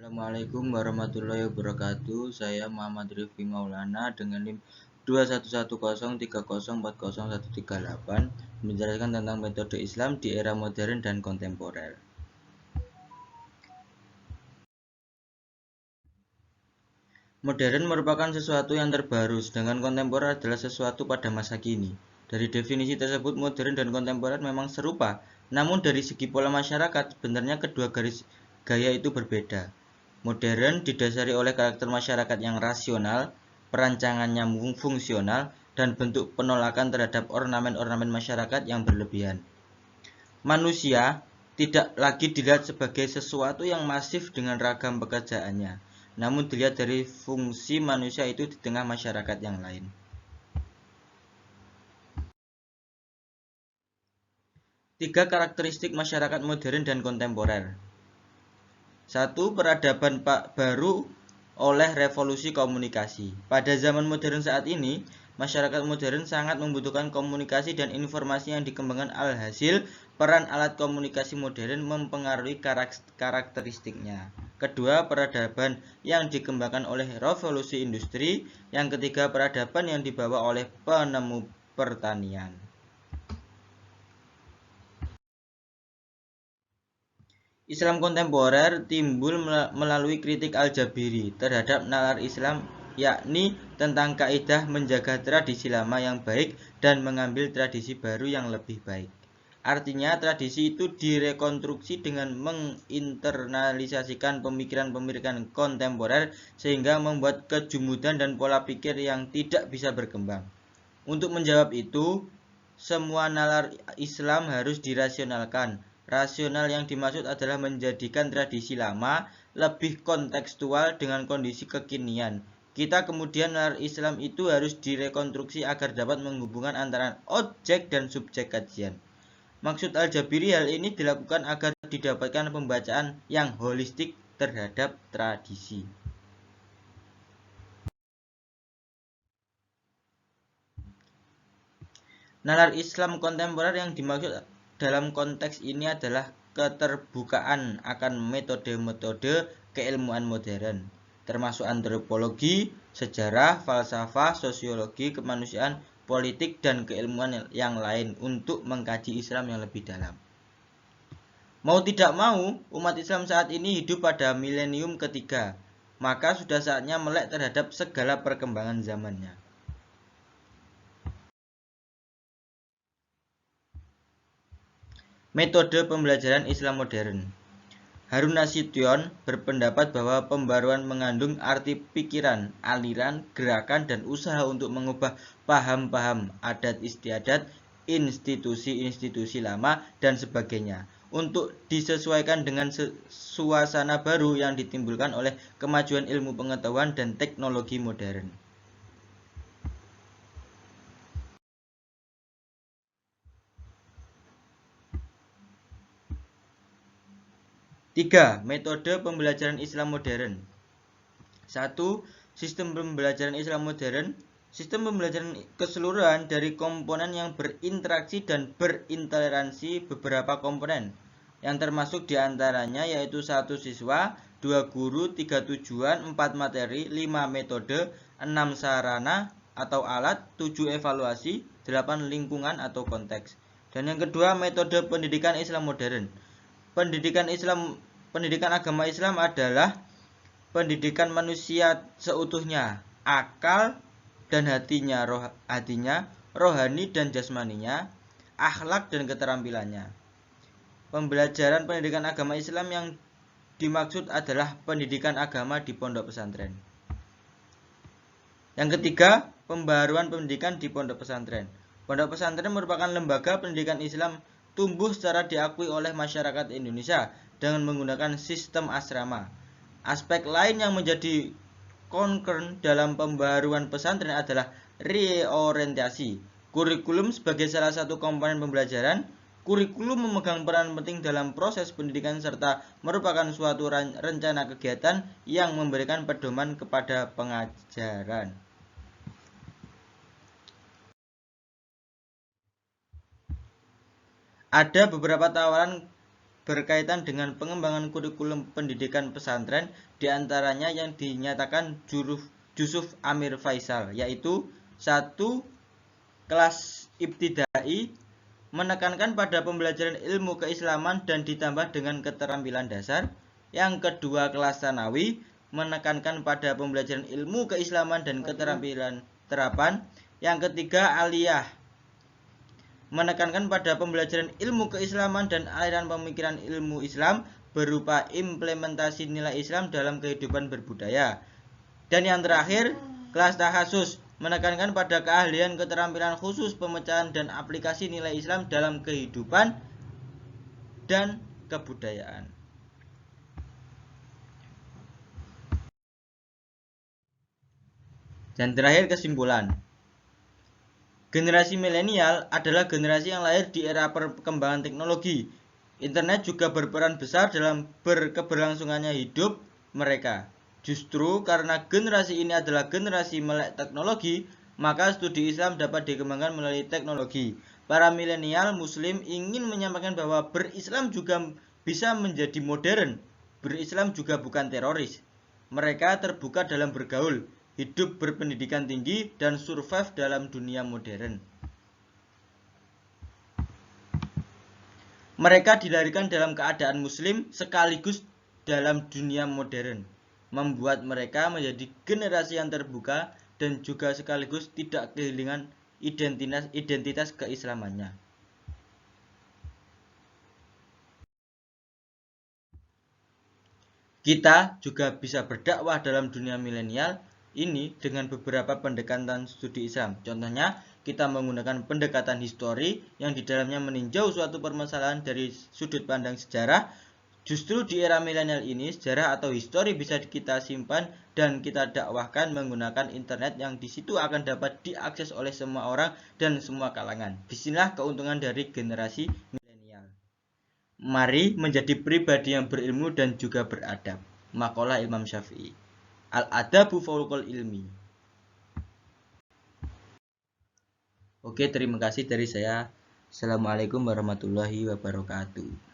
Assalamualaikum warahmatullahi wabarakatuh. Saya Muhammad Rifki Maulana dengan NIM 21110304013 menjelaskan tentang metode Islam di era modern dan kontemporer. Modern merupakan sesuatu yang terbaru, sedangkan kontemporer adalah sesuatu pada masa kini. Dari definisi tersebut, modern dan kontemporer memang serupa, namun dari segi pola masyarakat, sebenarnya kedua garis gaya itu berbeda. Modern didasari oleh karakter masyarakat yang rasional, perancangannya fungsional, dan bentuk penolakan terhadap ornamen-ornamen masyarakat yang berlebihan. Manusia tidak lagi dilihat sebagai sesuatu yang masif dengan ragam pekerjaannya, namun dilihat dari fungsi manusia itu di tengah masyarakat yang lain. Tiga karakteristik masyarakat modern dan kontemporer. Satu, peradaban baru oleh revolusi komunikasi. Pada zaman modern saat ini, masyarakat modern sangat membutuhkan komunikasi dan informasi yang dikembangkan, alhasil peran alat komunikasi modern mempengaruhi karakteristiknya. Kedua, peradaban yang dikembangkan oleh revolusi industri. Yang ketiga, peradaban yang dibawa oleh penemu pertanian. Islam kontemporer timbul melalui kritik Al-Jabiri terhadap nalar Islam, yakni tentang kaidah menjaga tradisi lama yang baik dan mengambil tradisi baru yang lebih baik. Artinya, tradisi itu direkonstruksi dengan menginternalisasikan pemikiran-pemikiran kontemporer sehingga membuat kejumudan dan pola pikir yang tidak bisa berkembang. Untuk menjawab itu, semua nalar Islam harus dirasionalkan. Rasional yang dimaksud adalah menjadikan tradisi lama lebih kontekstual dengan kondisi kekinian. Kita kemudian nalar Islam itu harus direkonstruksi agar dapat menghubungkan antara objek dan subjek kajian. Maksud Al-Jabiri hal ini dilakukan agar didapatkan pembacaan yang holistik terhadap tradisi. Nalar Islam kontemporer yang dimaksud dalam konteks ini adalah keterbukaan akan metode-metode keilmuan modern, termasuk antropologi, sejarah, falsafah, sosiologi, kemanusiaan, politik, dan keilmuan yang lain untuk mengkaji Islam yang lebih dalam. Mau tidak mau, umat Islam saat ini hidup pada milenium ketiga, maka sudah saatnya melek terhadap segala perkembangan zamannya. Metode pembelajaran Islam modern. Harun Nasution berpendapat bahwa pembaruan mengandung arti pikiran, aliran, gerakan, dan usaha untuk mengubah paham-paham adat istiadat, institusi-institusi lama, dan sebagainya untuk disesuaikan dengan suasana baru yang ditimbulkan oleh kemajuan ilmu pengetahuan dan teknologi modern. 3. Metode pembelajaran Islam modern. 1. Sistem pembelajaran Islam modern. Sistem pembelajaran keseluruhan dari komponen yang berinteraksi dan berintoleransi beberapa komponen, yang termasuk diantaranya yaitu 1 siswa, 2 guru, 3 tujuan, 4 materi, 5 metode, 6 sarana atau alat, 7 evaluasi, 8 lingkungan atau konteks. Dan yang kedua, metode pendidikan Islam modern. Pendidikan agama Islam adalah pendidikan manusia seutuhnya, akal dan hatinya, rohani dan jasmaninya, akhlak dan keterampilannya. Pembelajaran pendidikan agama Islam yang dimaksud adalah pendidikan agama di pondok pesantren. Yang ketiga, pembaruan pendidikan di pondok pesantren. Pondok pesantren merupakan lembaga pendidikan Islam tumbuh secara diakui oleh masyarakat Indonesia dengan menggunakan sistem asrama. Aspek lain yang menjadi concern dalam pembaruan pesantren adalah reorientasi. Kurikulum sebagai salah satu komponen pembelajaran. Kurikulum memegang peran penting dalam proses pendidikan serta merupakan suatu rencana kegiatan yang memberikan pedoman kepada pengajaran. Ada beberapa tawaran berkaitan dengan pengembangan kurikulum pendidikan pesantren, diantaranya yang dinyatakan Yusuf Amir Faisal, yaitu 1. Kelas ibtidai menekankan pada pembelajaran ilmu keislaman dan ditambah dengan keterampilan dasar. Yang kedua, kelas sanawi menekankan pada pembelajaran ilmu keislaman dan keterampilan terapan. Yang ketiga, aliyah menekankan pada pembelajaran ilmu keislaman dan aliran pemikiran ilmu Islam berupa implementasi nilai Islam dalam kehidupan berbudaya. Dan yang terakhir, kelas tahasus menekankan pada keahlian keterampilan khusus pemecahan dan aplikasi nilai Islam dalam kehidupan dan kebudayaan. Dan terakhir, kesimpulan. Generasi milenial adalah generasi yang lahir di era perkembangan teknologi. Internet juga berperan besar dalam berkeberlangsungannya hidup mereka. Justru karena generasi ini adalah generasi melek teknologi, maka studi Islam dapat dikembangkan melalui teknologi. Para milenial Muslim ingin menyampaikan bahwa berislam juga bisa menjadi modern. Berislam juga bukan teroris. Mereka terbuka dalam bergaul, hidup berpendidikan tinggi, dan survive dalam dunia modern. Mereka dilahirkan dalam keadaan Muslim sekaligus dalam dunia modern, membuat mereka menjadi generasi yang terbuka dan juga sekaligus tidak kehilangan identitas keislamannya. Kita juga bisa berdakwah dalam dunia milenial ini dengan beberapa pendekatan studi Islam. Contohnya, kita menggunakan pendekatan histori yang di dalamnya meninjau suatu permasalahan dari sudut pandang sejarah. Justru di era milenial ini, sejarah atau histori bisa kita simpan dan kita dakwahkan menggunakan internet yang di situ akan dapat diakses oleh semua orang dan semua kalangan. Disinilah keuntungan dari generasi milenial. Mari menjadi pribadi yang berilmu dan juga beradab. Makalah Imam Syafi'i. Al-adabu fawqal ilmi. Oke, terima kasih dari saya. Assalamualaikum warahmatullahi wabarakatuh.